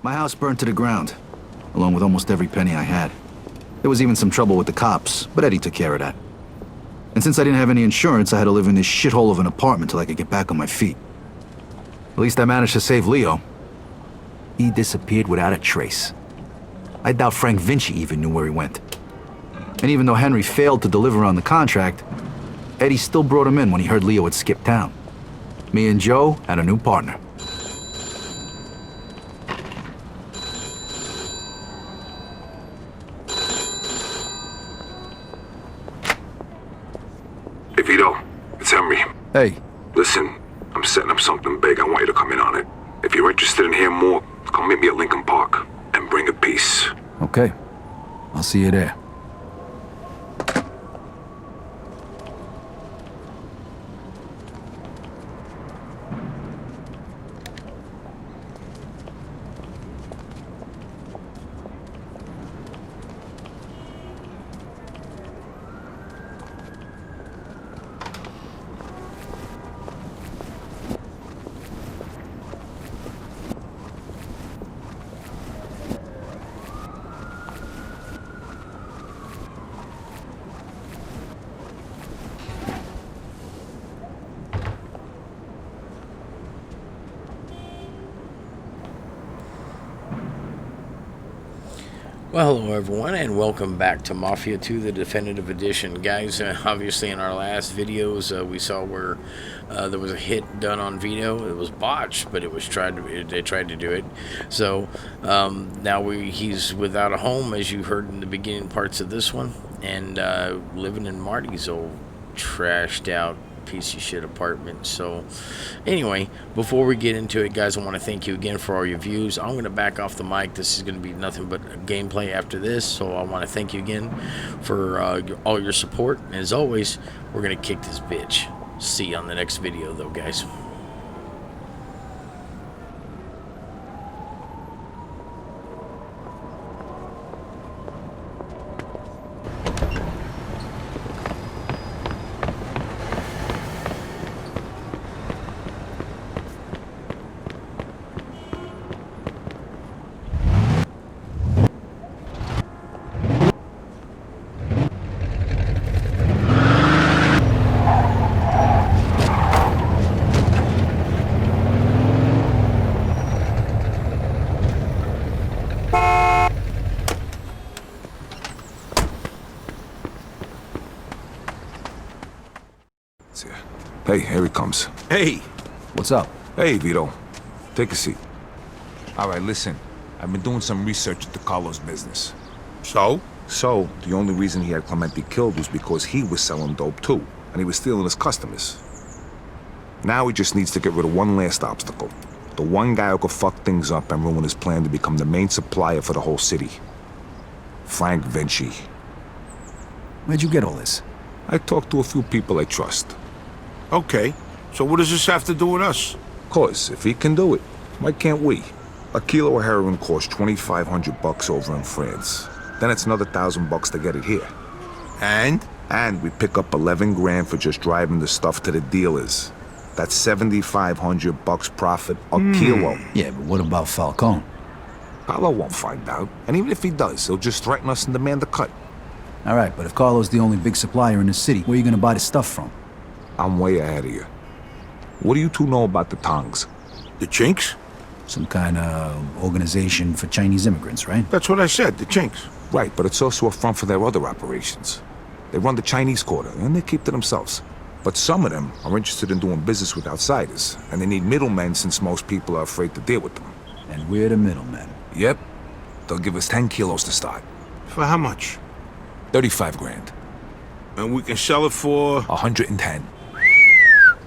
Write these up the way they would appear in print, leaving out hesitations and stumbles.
My house burned to the ground, along with almost every penny I had. There was even some trouble with the cops, but Eddie took care of that. And since I didn't have any insurance, I had to live in this shithole of an apartment till I could get back on my feet. At least I managed to save Leo. He disappeared without a trace. I doubt Frank Vinci even knew where he went. And even though Henry failed to deliver on the contract, Eddie still brought him in when he heard Leo had skipped town. Me and Joe had a new partner. Hey Vito, it's Henry. Hey. Listen, I'm setting up something big. I want you to come in on it. If you're interested in hearing more, come meet me at Lincoln Park and bring a piece. Okay. I'll see you there. Well, hello everyone, and welcome back to Mafia 2, the Definitive Edition. Guys, obviously in our last videos, we saw where there was a hit done on Vito. It was botched, but they tried to do it. So, now he's without a home, as you heard in the beginning parts of this one, and living in Marty's old trashed out piece of shit apartment. So anyway, before we get into it, guys, I want to thank you again for all your views. I'm going to back off the mic. This is going to be nothing but gameplay after this, so I want to thank you again for all your support, and as always, we're going to kick this bitch. See you on the next video though, guys. Hey, here he comes. Hey! What's up? Hey, Vito. Take a seat. All right, listen. I've been doing some research into Carlos' business. So? So, the only reason he had Clemente killed was because he was selling dope too, and he was stealing his customers. Now he just needs to get rid of one last obstacle. The one guy who could fuck things up and ruin his plan to become the main supplier for the whole city. Frank Vinci. Where'd you get all this? I talked to a few people I trust. Okay, so what does this have to do with us? Cause if he can do it, why can't we? A kilo of heroin costs $2,500 over in France. Then it's another $1,000 to get it here. And? And we pick up 11 grand for just driving the stuff to the dealers. That's $7,500 profit a kilo. Yeah, but what about Falcone? Paolo won't find out. And even if he does, he'll just threaten us and demand a cut. All right, but if Carlo's the only big supplier in the city, where are you gonna buy the stuff from? I'm way ahead of you. What do you two know about the Tongs? The Chinks? Some kind of organization for Chinese immigrants, right? That's what I said, the Chinks. Right, but it's also a front for their other operations. They run the Chinese quarter, and they keep to themselves. But some of them are interested in doing business with outsiders, and they need middlemen since most people are afraid to deal with them. And we're the middlemen. Yep. They'll give us 10 kilos to start. For how much? 35 grand. And we can sell it for... 110.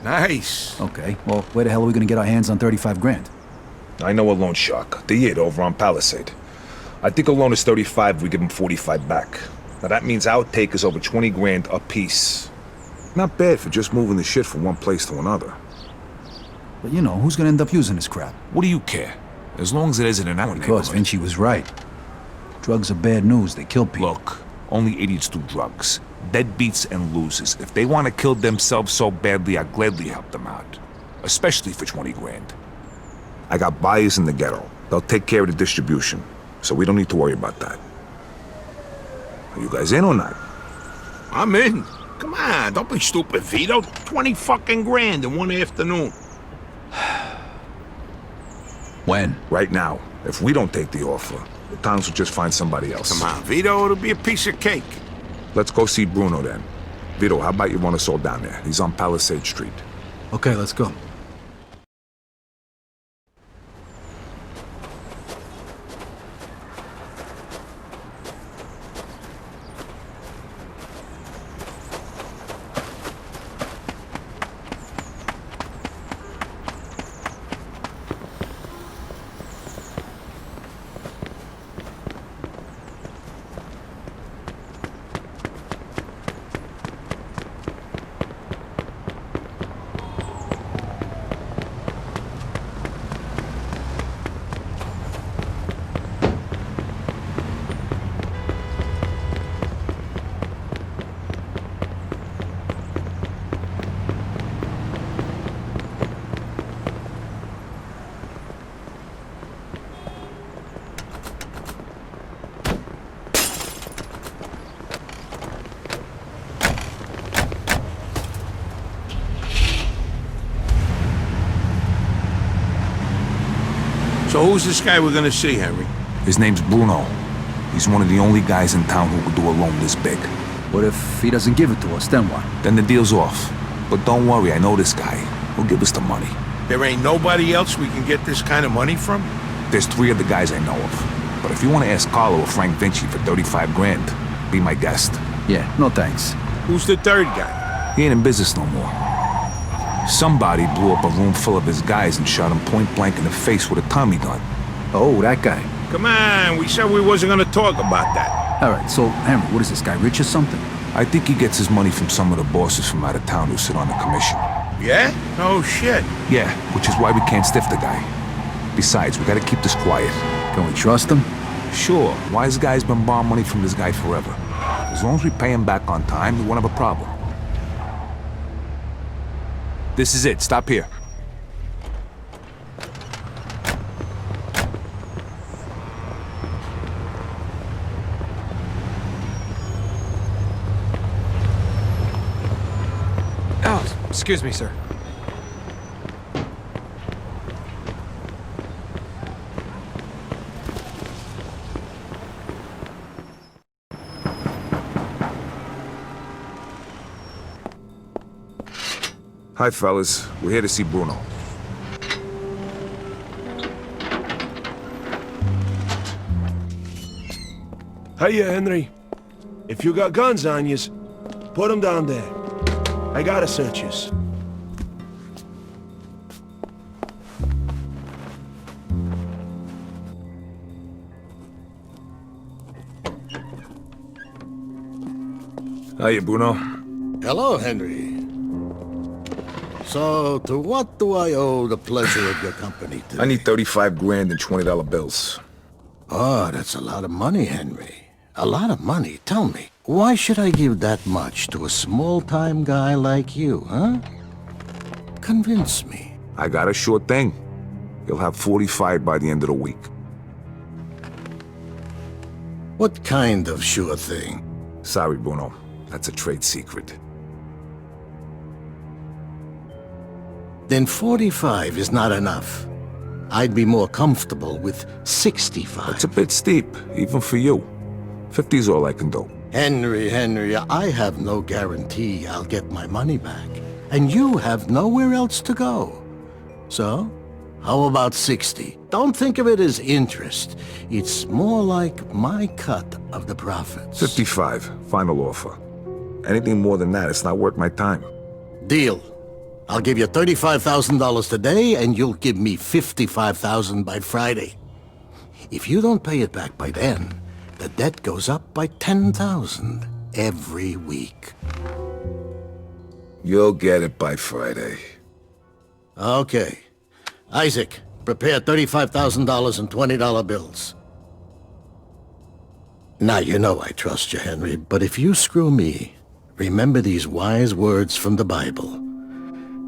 Nice. Okay, well, where the hell are we gonna get our hands on 35 grand? I know a loan shark, the Yid over on Palisade. I think a loan is 35 if we give him 45 back. Now that means our take is over 20 grand a piece. Not bad for just moving the shit from one place to another. But you know, who's gonna end up using this crap? What do you care? As long as it isn't in our Because neighborhood. Vinci was right. Drugs are bad news, they kill people. Look, only idiots do drugs. Deadbeats and losers. If they want to kill themselves so badly, I'd gladly help them out. Especially for 20 grand. I got buyers in the ghetto. They'll take care of the distribution, so we don't need to worry about that. Are you guys in or not? I'm in. Come on, don't be stupid, Vito. 20 fucking grand in one afternoon. When? Right now. If we don't take the offer, the towns will just find somebody else. Come on, Vito, it'll be a piece of cake. Let's go see Bruno then. Vito, how about you run us all down there? He's on Palisade Street. Okay, let's go. So who's this guy we're gonna see, Henry? His name's Bruno. He's one of the only guys in town who could do a loan this big. What if he doesn't give it to us, then what? Then the deal's off. But don't worry, I know this guy. He'll give us the money. There ain't nobody else we can get this kind of money from? There's 3 other guys I know of. But if you want to ask Carlo or Frank Vinci for 35 grand, be my guest. Yeah, no thanks. Who's the third guy? He ain't in business no more. Somebody blew up a room full of his guys and shot him point blank in the face with a Tommy gun. Oh, that guy. Come on, we said we wasn't gonna talk about that. All right, so, Henry, what is this guy, rich or something? I think he gets his money from some of the bosses from out of town who sit on the commission. Yeah? Oh, shit. Yeah, which is why we can't stiff the guy. Besides, we gotta keep this quiet. Can we trust him? Sure, wise guy's been borrowing money from this guy forever. As long as we pay him back on time, we won't have a problem. This is it, stop here. Oh, excuse me, sir. Hi, fellas. We're here to see Bruno. Hiya, Henry. If you got guns on yous, put 'em down there. I gotta search yous. Hiya, Bruno. Hello, Henry. So, to what do I owe the pleasure of your company today? I need 35 grand in $20 bills. Oh, that's a lot of money, Henry. A lot of money. Tell me, why should I give that much to a small-time guy like you, huh? Convince me. I got a sure thing. You'll have 45 by the end of the week. What kind of sure thing? Sorry, Bruno. That's a trade secret. Then 45 is not enough. I'd be more comfortable with 65. It's a bit steep, even for you. 50's all I can do. Henry, I have no guarantee I'll get my money back. And you have nowhere else to go. So, how about 60? Don't think of it as interest. It's more like my cut of the profits. 55, final offer. Anything more than that, it's not worth my time. Deal. I'll give you $35,000 today, and you'll give me $55,000 by Friday. If you don't pay it back by then, the debt goes up by $10,000 every week. You'll get it by Friday. Okay. Isaac, prepare $35,000 in $20 bills. Now, you know I trust you, Henry, but if you screw me, remember these wise words from the Bible.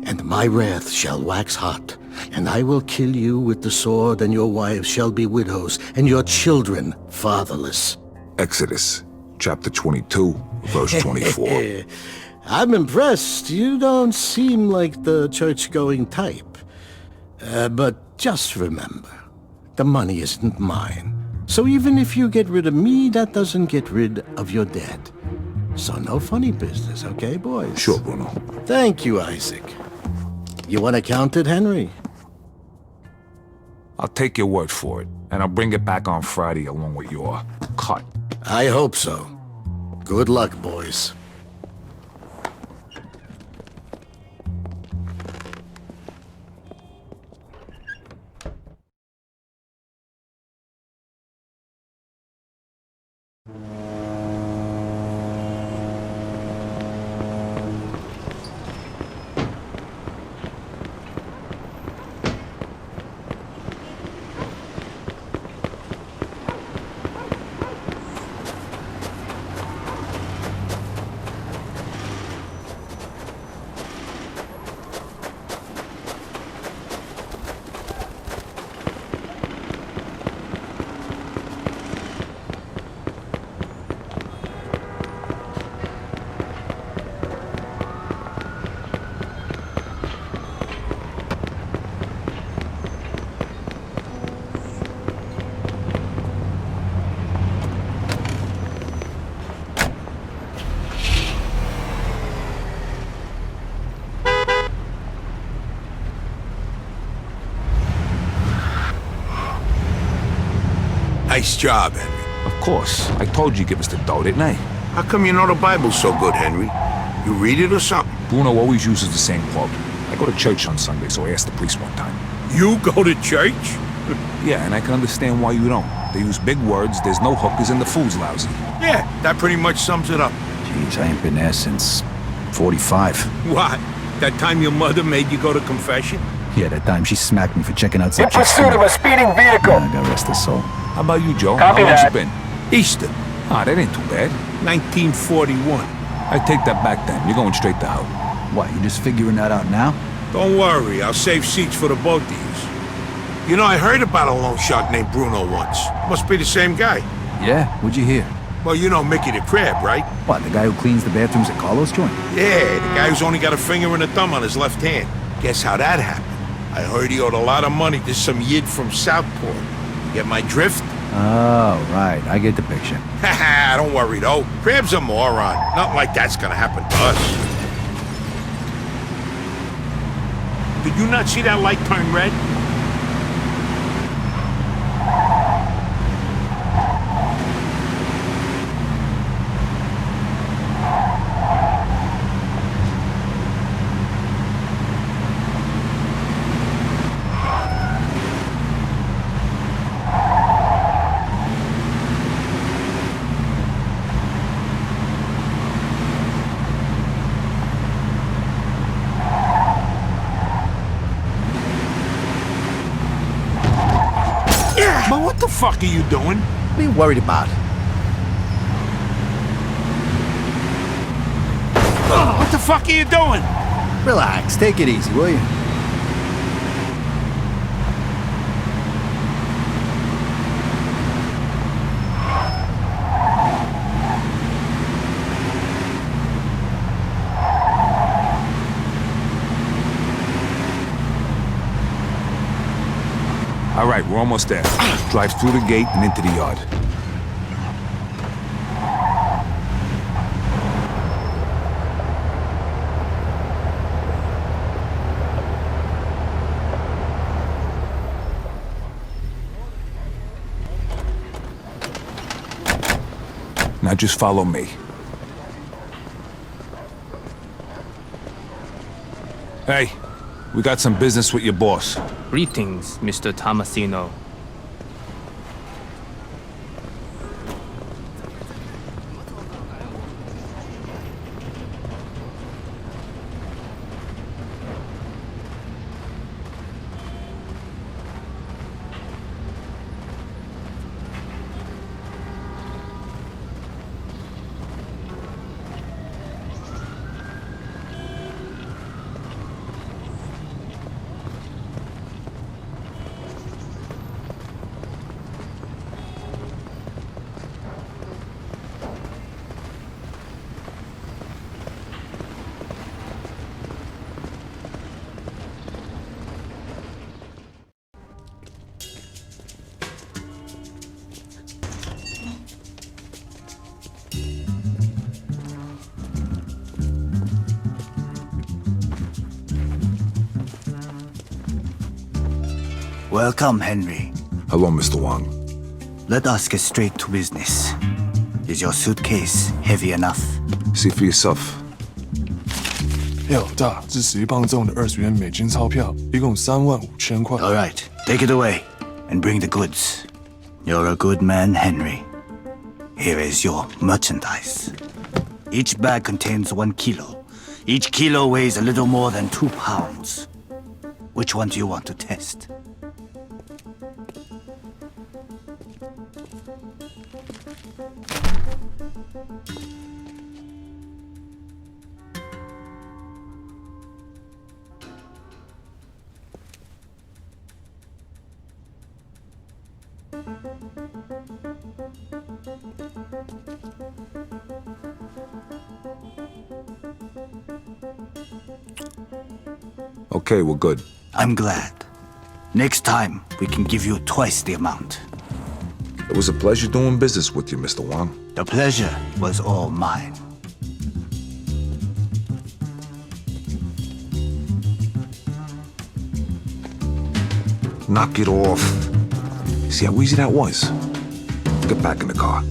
And my wrath shall wax hot and I will kill you with the sword, and your wives shall be widows, and your children fatherless. Exodus, chapter 22, verse 24. I'm impressed. You don't seem like the church-going type. But just remember, the money isn't mine. So even if you get rid of me, that doesn't get rid of your dead. So no funny business, okay, boys? Sure, Bruno. Thank you, Isaac. You want to count it, Henry? I'll take your word for it, and I'll bring it back on Friday along with your cut. I hope so. Good luck, boys. Nice job, Henry. Of course. I told you give us the dough, didn't I? How come you know the Bible so good, Henry? You read it or something? Bruno always uses the same quote. I go to church on Sunday, so I asked the priest one time. You go to church? Yeah, and I can understand why you don't. They use big words, there's no hookers, and the food's lousy. Yeah, that pretty much sums it up. Jeez, I ain't been there since 45. What? That time your mother made you go to confession? Yeah, that time she smacked me for checking out some In pursuit of a speeding vehicle. God rest her soul. How about you, Joe? Copy How long's that. it been? Easter, Ah, that ain't too bad. 1941. I take that back then. You're going straight to hell. What, you just figuring that out now? Don't worry, I'll save seats for the both of yous. You know, I heard about a loan shark named Bruno once. Must be the same guy. Yeah, what'd you hear? Well, you know Mickey the Crab, right? What, the guy who cleans the bathrooms at Carlos' joint? Yeah, the guy who's only got a finger and a thumb on his left hand. Guess how that happened? I heard he owed a lot of money to some yid from Southport. Get my drift? Oh, right, I get the picture. Haha, don't worry though. Crab's a moron. Nothing like that's gonna happen to us. Did you not see that light turn red? But what the fuck are you doing? What are you worried about? What the fuck are you doing? Relax, take it easy, will you? All right, we're almost there. Drive through the gate and into the yard. Now just follow me. Hey, we got some business with your boss. Greetings, Mr. Tomasino. Welcome, Henry. Hello, Mr. Wang. Let us get straight to business. Is your suitcase heavy enough? See for yourself. 哎，老大，这是谁帮中的20元美金钞票，一共35000块。 All right, take it away and bring the goods. You're a good man, Henry. Here is your merchandise. Each bag contains 1 kilo. Each kilo weighs a little more than 2 pounds. Which one do you want to test? Okay, we're good. I'm glad. Next time, we can give you twice the amount. It was a pleasure doing business with you, Mr. Wang. The pleasure was all mine. Knock it off. See how easy that was? Get back in the car.